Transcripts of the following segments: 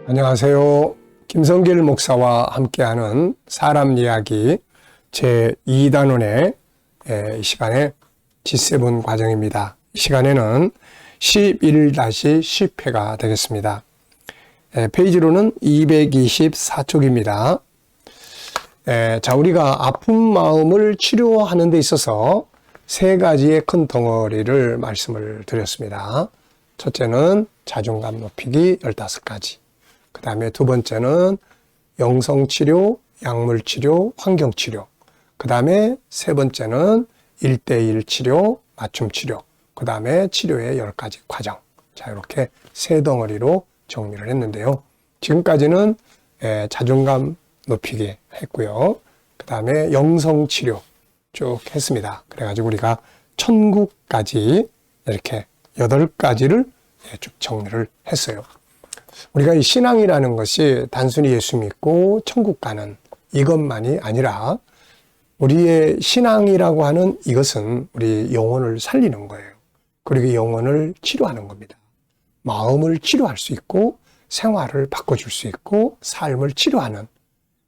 안녕하세요. 김성길 목사와 함께하는 사람 이야기 제2단원의 시간에 G7 과정입니다. 이 시간에는 11-10회가 되겠습니다. 페이지로는 224쪽입니다. 자, 우리가 아픈 마음을 치료하는 데 있어서 세 가지의 큰 덩어리를 말씀을 드렸습니다. 첫째는 자존감 높이기 15가지. 그 다음에 두 번째는 영성치료, 약물치료, 환경치료. 그 다음에 세 번째는 1:1 치료, 맞춤치료. 그 다음에 치료의 10가지 과정. 자, 이렇게 세 덩어리로 정리를 했는데요. 지금까지는 자존감 높이기 했고요. 그 다음에 영성치료 쭉 했습니다. 그래가지고 우리가 천국까지 이렇게 8가지를 쭉 정리를 했어요. 우리가 이 신앙이라는 것이 단순히 예수 믿고 천국 가는 이것만이 아니라 우리의 신앙이라고 하는 이것은 우리 영혼을 살리는 거예요. 그리고 영혼을 치료하는 겁니다. 마음을 치료할 수 있고 생활을 바꿔줄 수 있고 삶을 치료하는,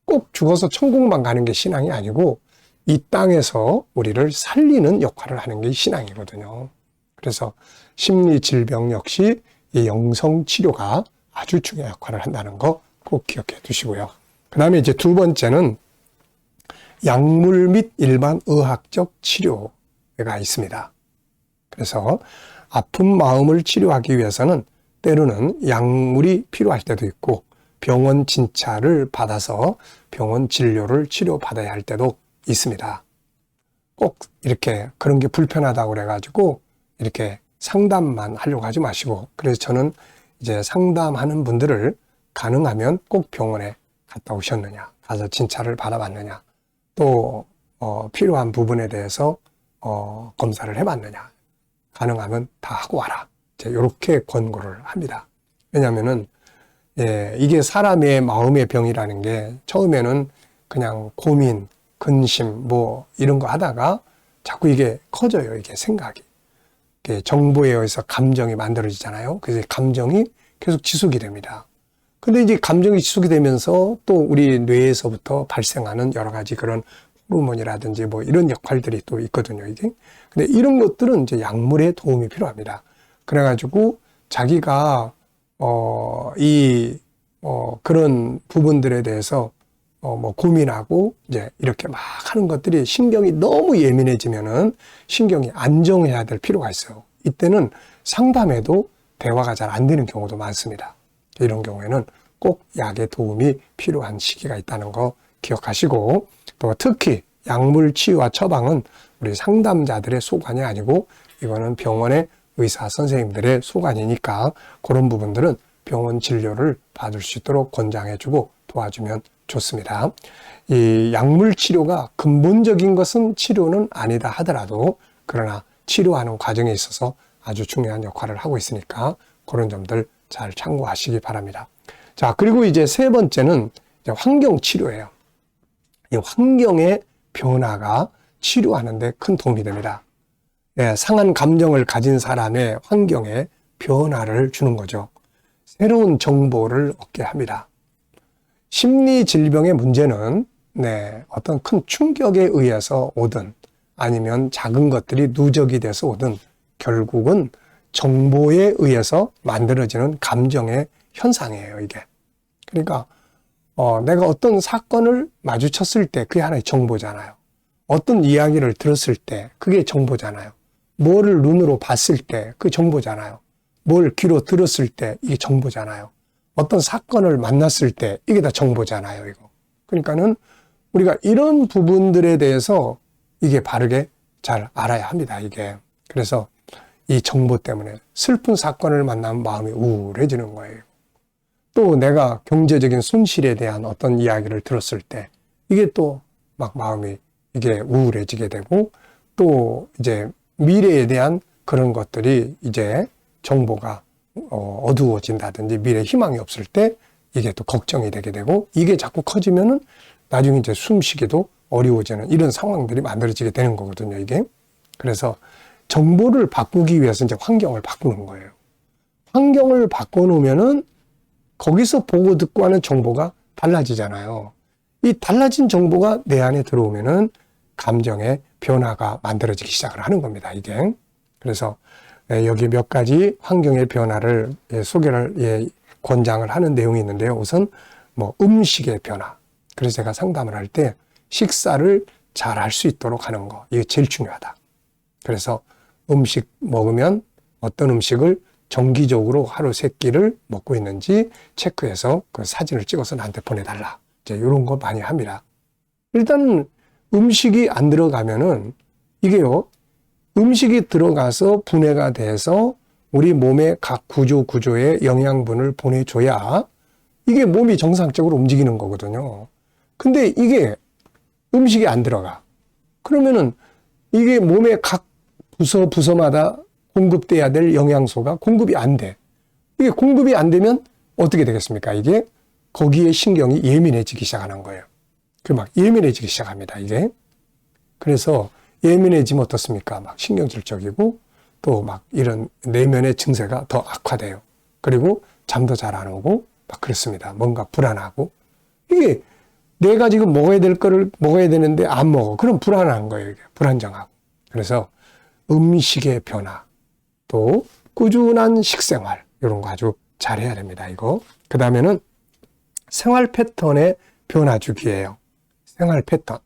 꼭 죽어서 천국만 가는 게 신앙이 아니고 이 땅에서 우리를 살리는 역할을 하는 게 신앙이거든요. 그래서 심리 질병 역시 이 영성 치료가 아주 중요한 역할을 한다는 거 꼭 기억해 두시고요. 그 다음에 이제 두 번째는 약물 및 일반 의학적 치료가 있습니다. 그래서 아픈 마음을 치료하기 위해서는 때로는 약물이 필요할 때도 있고 병원 진찰을 받아서 병원 진료를 치료받아야 할 때도 있습니다. 꼭 이렇게 그런 게 불편하다고 그래가지고 이렇게 상담만 하려고 하지 마시고, 그래서 저는 이제 상담하는 분들을 가능하면 꼭 병원에 갔다 오셨느냐, 가서 진찰을 받아봤느냐, 또 필요한 부분에 대해서 검사를 해봤느냐, 가능하면 다 하고 와라, 이렇게 권고를 합니다. 왜냐하면은 이게 사람의 마음의 병이라는 게 처음에는 그냥 고민, 근심 뭐 이런 거 하다가 자꾸 이게 커져요. 이게 생각이. 정보에 의해서 감정이 만들어지잖아요. 그래서 감정이 계속 지속이 됩니다. 근데 이제 감정이 지속이 되면서 또 우리 뇌에서부터 발생하는 여러 가지 그런 호르몬이라든지 뭐 이런 역할들이 또 있거든요, 이게. 근데 이런 것들은 이제 약물의 도움이 필요합니다. 그래가지고 자기가, 그런 부분들에 대해서 뭐 고민하고 이제 이렇게 막 하는 것들이 신경이 너무 예민해지면은 신경이 안정해야 될 필요가 있어요. 이때는 상담해도 대화가 잘 안 되는 경우도 많습니다. 이런 경우에는 꼭 약의 도움이 필요한 시기가 있다는 거 기억하시고, 또 특히 약물 치유와 처방은 우리 상담자들의 소관이 아니고 이거는 병원의 의사 선생님들의 소관이니까 그런 부분들은 병원 진료를 받을 수 있도록 권장해주고 도와주면 좋습니다. 이 약물 치료가 근본적인 것은 치료는 아니다 하더라도 그러나 치료하는 과정에 있어서 아주 중요한 역할을 하고 있으니까 그런 점들 잘 참고하시기 바랍니다. 자, 그리고 이제 세 번째는 이제 환경 치료예요. 이 환경의 변화가 치료하는 데 큰 도움이 됩니다. 상한 감정을 가진 사람의 환경에 변화를 주는 거죠. 새로운 정보를 얻게 합니다. 심리 질병의 문제는 어떤 큰 충격에 의해서 오든 아니면 작은 것들이 누적이 돼서 오든 결국은 정보에 의해서 만들어지는 감정의 현상이에요, 이게. 그러니까 내가 어떤 사건을 마주쳤을 때 그게 하나의 정보잖아요. 어떤 이야기를 들었을 때 그게 정보잖아요. 뭐를 눈으로 봤을 때 그게 정보잖아요. 뭘 귀로 들었을 때 이게 정보잖아요. 어떤 사건을 만났을 때 이게 다 정보잖아요, 이거. 그러니까는 우리가 이런 부분들에 대해서 이게 바르게 잘 알아야 합니다, 이게. 그래서 이 정보 때문에 슬픈 사건을 만나면 마음이 우울해지는 거예요. 또 내가 경제적인 손실에 대한 어떤 이야기를 들었을 때 이게 또 막 마음이 이게 우울해지게 되고, 또 이제 미래에 대한 그런 것들이 이제 정보가 어두워진다든지 미래 희망이 없을 때 이게 또 걱정이 되게 되고, 이게 자꾸 커지면은 나중에 이제 숨쉬기도 어려워지는 이런 상황들이 만들어지게 되는 거거든요, 이게. 그래서 정보를 바꾸기 위해서 이제 환경을 바꾸는 거예요. 환경을 바꿔놓으면은 거기서 보고 듣고 하는 정보가 달라지잖아요. 이 달라진 정보가 내 안에 들어오면은 감정의 변화가 만들어지기 시작을 하는 겁니다, 이게. 그래서 여기 몇 가지 환경의 변화를 소개를 권장을 하는 내용이 있는데요. 우선 뭐 음식의 변화. 그래서 제가 상담을 할 때 식사를 잘 할 수 있도록 하는 거, 이게 제일 중요하다. 그래서 음식 먹으면 어떤 음식을 정기적으로 하루 3끼를 먹고 있는지 체크해서 그 사진을 찍어서 나한테 보내달라. 이제 이런 거 많이 합니다. 일단 음식이 안 들어가면은 이게요, 음식이 들어가서 분해가 돼서 우리 몸의 각 구조에 영양분을 보내줘야 이게 몸이 정상적으로 움직이는 거거든요. 근데 이게 음식이 안 들어가. 그러면은 이게 몸의 각 부서마다 공급돼야 될 영양소가 공급이 안 돼. 이게 공급이 안 되면 어떻게 되겠습니까? 이게 거기에 신경이 예민해지기 시작하는 거예요. 그 막 예민해지기 시작합니다, 이게. 그래서 예민해지면 어떻습니까? 막 신경질적이고 또 막 이런 내면의 증세가 더 악화돼요. 그리고 잠도 잘 안 오고 막 그렇습니다. 뭔가 불안하고. 이게 내가 지금 먹어야 될 거를 먹어야 되는데 안 먹어. 그럼 불안한 거예요, 이게. 불안정하고. 그래서 음식의 변화, 또 꾸준한 식생활, 이런 거 아주 잘해야 됩니다, 이거. 그 다음에는 생활 패턴의 변화 주기예요. 생활 패턴.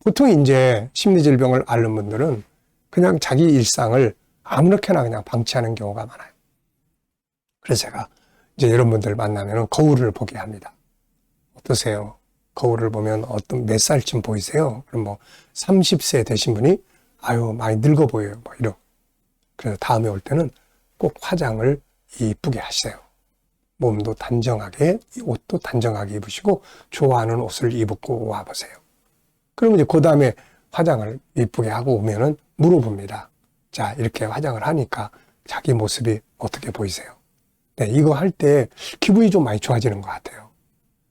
보통 이제 심리질병을 앓는 분들은 그냥 자기 일상을 아무렇게나 그냥 방치하는 경우가 많아요. 그래서 제가 이제 이런 분들 만나면 거울을 보게 합니다. 어떠세요? 거울을 보면 어떤 몇 살쯤 보이세요? 그럼 뭐 30세 되신 분이 아유 많이 늙어 보여요. 뭐 이런. 그래서 다음에 올 때는 꼭 화장을 이쁘게 하세요. 몸도 단정하게, 옷도 단정하게 입으시고 좋아하는 옷을 입고 와보세요. 그러면 이제 그 다음에 화장을 이쁘게 하고 오면은 물어봅니다. 자, 이렇게 화장을 하니까 자기 모습이 어떻게 보이세요? 네, 이거 할 때 기분이 좀 많이 좋아지는 것 같아요.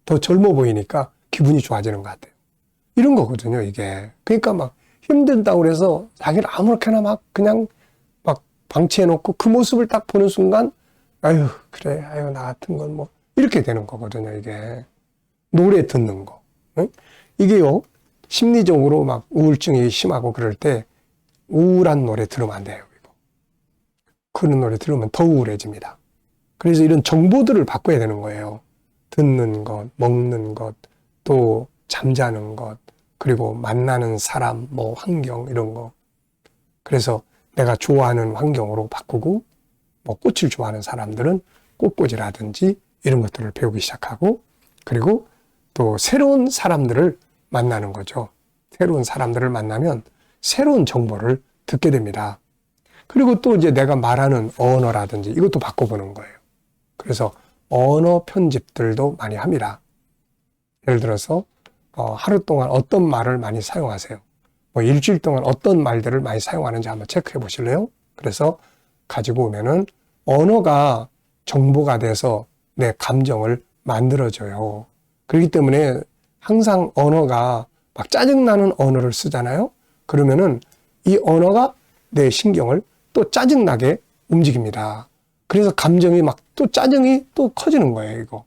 더 젊어 보이니까 기분이 좋아지는 것 같아요. 이런 거거든요, 이게. 그러니까 막 힘들다고 그래서 자기를 아무렇게나 막 그냥 막 방치해놓고 그 모습을 딱 보는 순간 아유, 그래, 아유, 나 같은 건 뭐, 이렇게 되는 거거든요, 이게. 노래 듣는 거. 응? 이게요, 심리적으로 막 우울증이 심하고 그럴 때 우울한 노래 들으면 안 돼요, 이거. 그런 노래 들으면 더 우울해집니다. 그래서 이런 정보들을 바꿔야 되는 거예요. 듣는 것, 먹는 것, 또 잠자는 것, 그리고 만나는 사람, 뭐 환경, 이런 거. 그래서 내가 좋아하는 환경으로 바꾸고, 뭐 꽃을 좋아하는 사람들은 꽃꽂이라든지 이런 것들을 배우기 시작하고, 그리고 또 새로운 사람들을 만나는 거죠. 새로운 사람들을 만나면 새로운 정보를 듣게 됩니다. 그리고 또 이제 내가 말하는 언어라든지 이것도 바꿔보는 거예요. 그래서 언어 편집들도 많이 합니다. 예를 들어서 하루 동안 어떤 말을 많이 사용하세요? 뭐 일주일 동안 어떤 말들을 많이 사용하는지 한번 체크해 보실래요? 그래서 가지고 오면은 언어가 정보가 돼서 내 감정을 만들어줘요. 그렇기 때문에 항상 언어가 막 짜증나는 언어를 쓰잖아요. 그러면은 이 언어가 내 신경을 또 짜증나게 움직입니다. 그래서 감정이 막 또 짜증이 또 커지는 거예요, 이거.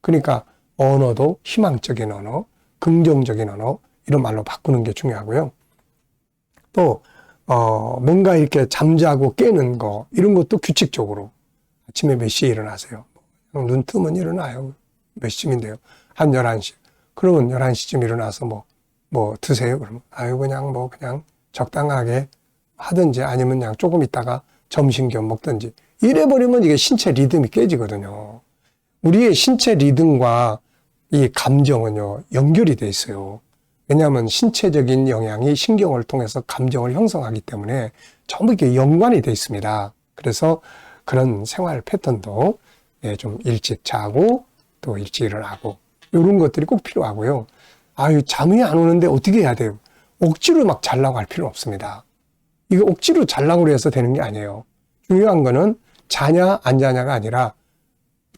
그러니까 언어도 희망적인 언어, 긍정적인 언어, 이런 말로 바꾸는 게 중요하고요. 또 뭔가 이렇게 잠자고 깨는 거, 이런 것도 규칙적으로. 아침에 몇 시에 일어나세요? 눈 뜨면 일어나요. 몇 시쯤인데요? 한 11시. 그러면 11시쯤 일어나서 뭐 드세요? 그러면 아유 그냥 적당하게 하든지 아니면 그냥 조금 있다가 점심 겸 먹든지 이래버리면 이게 신체 리듬이 깨지거든요. 우리의 신체 리듬과 이 감정은요 연결이 돼 있어요. 왜냐하면 신체적인 영향이 신경을 통해서 감정을 형성하기 때문에 전부 이렇게 연관이 돼 있습니다. 그래서 그런 생활 패턴도 좀 일찍 자고 또 일찍 일어나고 이런 것들이 꼭 필요하고요. 아유 잠이 안 오는데 어떻게 해야 돼요? 억지로 막 자려고 할 필요는 없습니다. 이거 억지로 자려고 해서 되는 게 아니에요. 중요한 거는 자냐 안 자냐가 아니라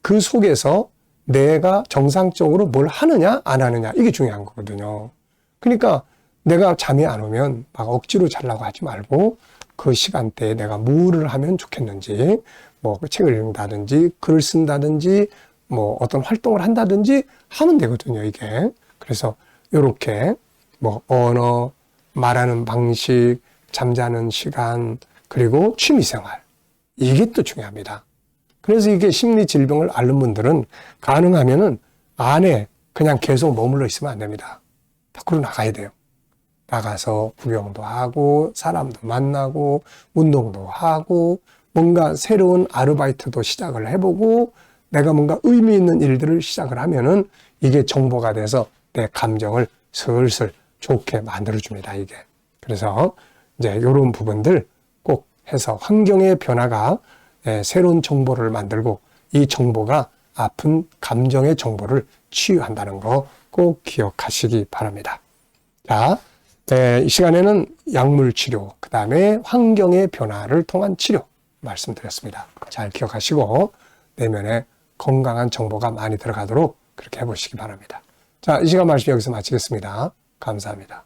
그 속에서 내가 정상적으로 뭘 하느냐 안 하느냐 이게 중요한 거거든요. 그러니까 내가 잠이 안 오면 막 억지로 자려고 하지 말고 그 시간대에 내가 뭐를 하면 좋겠는지 뭐 책을 읽는다든지 글을 쓴다든지 뭐 어떤 활동을 한다든지 하면 되거든요, 이게. 그래서 요렇게 뭐 언어, 말하는 방식, 잠자는 시간, 그리고 취미생활. 이게 또 중요합니다. 그래서 이게 심리 질병을 앓는 분들은 가능하면은 안에 그냥 계속 머물러 있으면 안 됩니다. 밖으로 나가야 돼요. 나가서 구경도 하고, 사람도 만나고, 운동도 하고, 뭔가 새로운 아르바이트도 시작을 해보고, 내가 뭔가 의미 있는 일들을 시작을 하면은 이게 정보가 돼서 내 감정을 슬슬 좋게 만들어줍니다, 이게. 그래서 이제 이런 부분들 꼭 해서 환경의 변화가 새로운 정보를 만들고 이 정보가 아픈 감정의 정보를 치유한다는 거 꼭 기억하시기 바랍니다. 자, 이 시간에는 약물 치료, 그 다음에 환경의 변화를 통한 치료 말씀드렸습니다. 잘 기억하시고 내면에 건강한 정보가 많이 들어가도록 그렇게 해보시기 바랍니다. 자, 이 시간 말씀 여기서 마치겠습니다. 감사합니다.